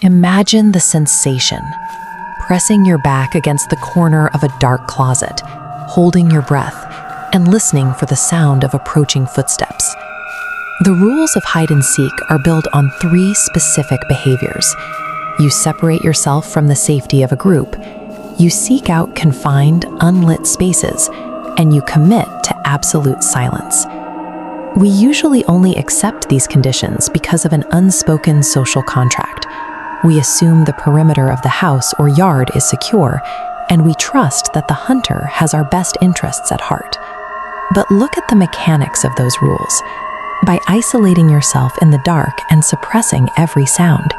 Imagine the sensation. Pressing your back against the corner of a dark closet, holding your breath, and listening for the sound of approaching footsteps. The rules of hide and seek are built on 3 specific behaviors. You separate yourself from the safety of a group, you seek out confined, unlit spaces, and you commit to absolute silence. We usually only accept these conditions because of an unspoken social contract. We assume the perimeter of the house or yard is secure, and we trust that the hunter has our best interests at heart. But look at the mechanics of those rules. By isolating yourself in the dark and suppressing every sound,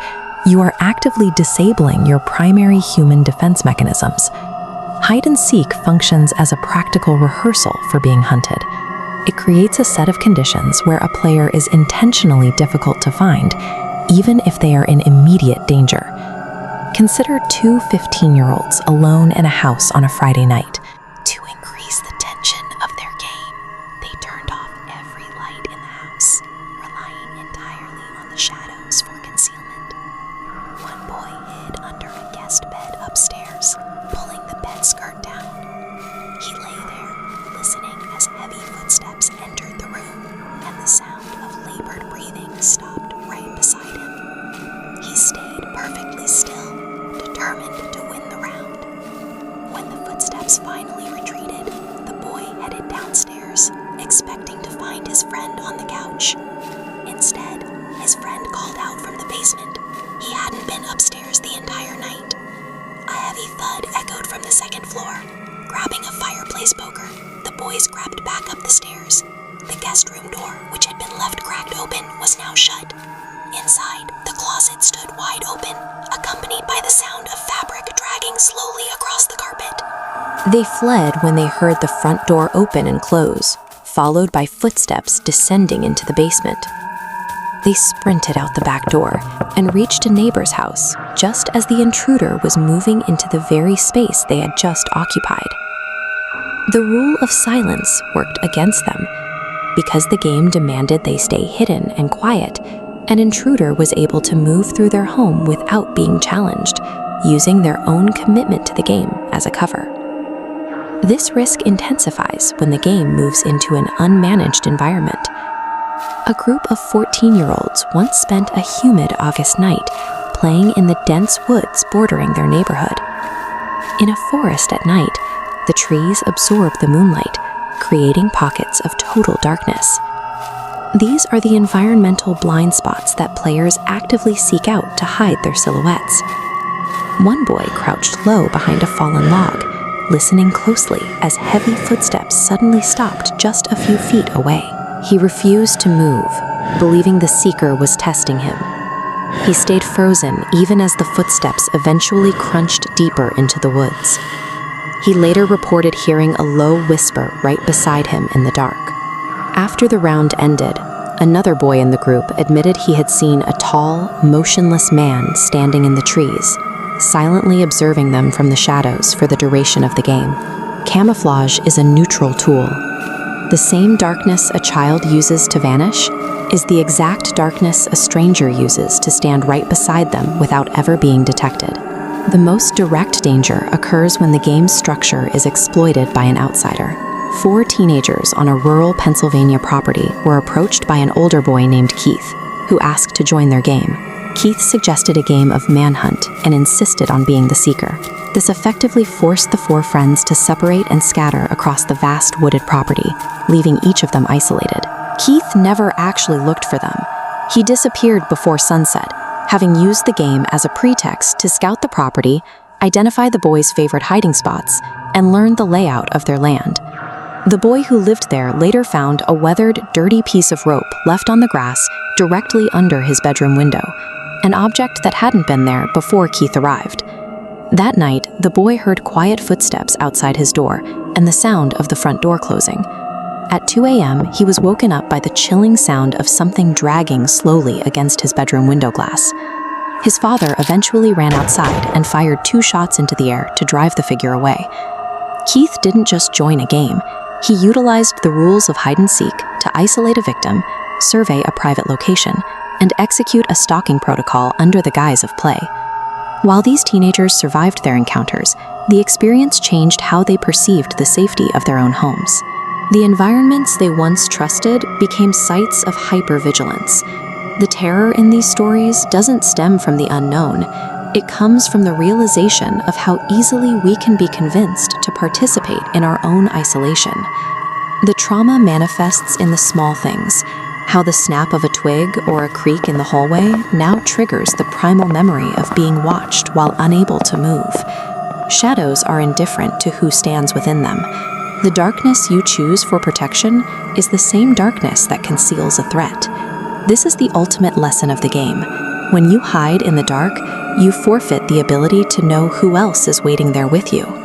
you are actively disabling your primary human defense mechanisms. Hide and seek functions as a practical rehearsal for being hunted. It creates a set of conditions where a player is intentionally difficult to find, even if they are in immediate danger. Consider 2 15-year-olds alone in a house on a Friday night. To increase the tension of their game, they turned off every light in the house, relying entirely on the shadows for concealment. One boy hid under a guest bed upstairs, pulling the bed skirt down. He lay there, listening as heavy footsteps entered the room, and the sound of labored breathing stopped right beside him. He stayed perfectly still, determined to win the round. When the footsteps finally retreated, the boy headed downstairs, expecting to find his friend on the couch. Instead, his friend called out from the basement. He hadn't been upstairs the entire night. A heavy thud echoed from the second floor. Grabbing a fireplace poker, the boys grabbed back up the stairs. The guest room door, which had been left cracked open, was now shut. Inside, the closet stood wide open, accompanied by the sound of fabric dragging slowly across the carpet. They fled when they heard the front door open and close, followed by footsteps descending into the basement. They sprinted out the back door and reached a neighbor's house just as the intruder was moving into the very space they had just occupied. The rule of silence worked against them. Because the game demanded they stay hidden and quiet, an intruder was able to move through their home without being challenged, using their own commitment to the game as a cover. This risk intensifies when the game moves into an unmanaged environment. A group of 14-year-olds once spent a humid August night playing in the dense woods bordering their neighborhood. In a forest at night, the trees absorb the moonlight, creating pockets of total darkness. These are the environmental blind spots that players actively seek out to hide their silhouettes. One boy crouched low behind a fallen log, listening closely as heavy footsteps suddenly stopped just a few feet away. He refused to move, believing the seeker was testing him. He stayed frozen even as the footsteps eventually crunched deeper into the woods. He later reported hearing a low whisper right beside him in the dark. After the round ended, another boy in the group admitted he had seen a tall, motionless man standing in the trees, silently observing them from the shadows for the duration of the game. Camouflage is a neutral tool. The same darkness a child uses to vanish is the exact darkness a stranger uses to stand right beside them without ever being detected. The most direct danger occurs when the game's structure is exploited by an outsider. 4 teenagers on a rural Pennsylvania property were approached by an older boy named Keith, who asked to join their game. Keith suggested a game of manhunt and insisted on being the seeker. This effectively forced the 4 friends to separate and scatter across the vast wooded property, leaving each of them isolated. Keith never actually looked for them. He disappeared before sunset, having used the game as a pretext to scout the property, identify the boys' favorite hiding spots, and learn the layout of their land. The boy who lived there later found a weathered, dirty piece of rope left on the grass directly under his bedroom window, an object that hadn't been there before Keith arrived. That night, the boy heard quiet footsteps outside his door and the sound of the front door closing. At 2 a.m., he was woken up by the chilling sound of something dragging slowly against his bedroom window glass. His father eventually ran outside and fired 2 shots into the air to drive the figure away. Keith didn't just join a game. He utilized the rules of hide and seek to isolate a victim, survey a private location, and execute a stalking protocol under the guise of play. While these teenagers survived their encounters, the experience changed how they perceived the safety of their own homes. The environments they once trusted became sites of hypervigilance. The terror in these stories doesn't stem from the unknown. It comes from the realization of how easily we can be convinced to participate in our own isolation. The trauma manifests in the small things, how the snap of a twig or a creak in the hallway now triggers the primal memory of being watched while unable to move. Shadows are indifferent to who stands within them. The darkness you choose for protection is the same darkness that conceals a threat. This is the ultimate lesson of the game. When you hide in the dark, you forfeit the ability to know who else is waiting there with you.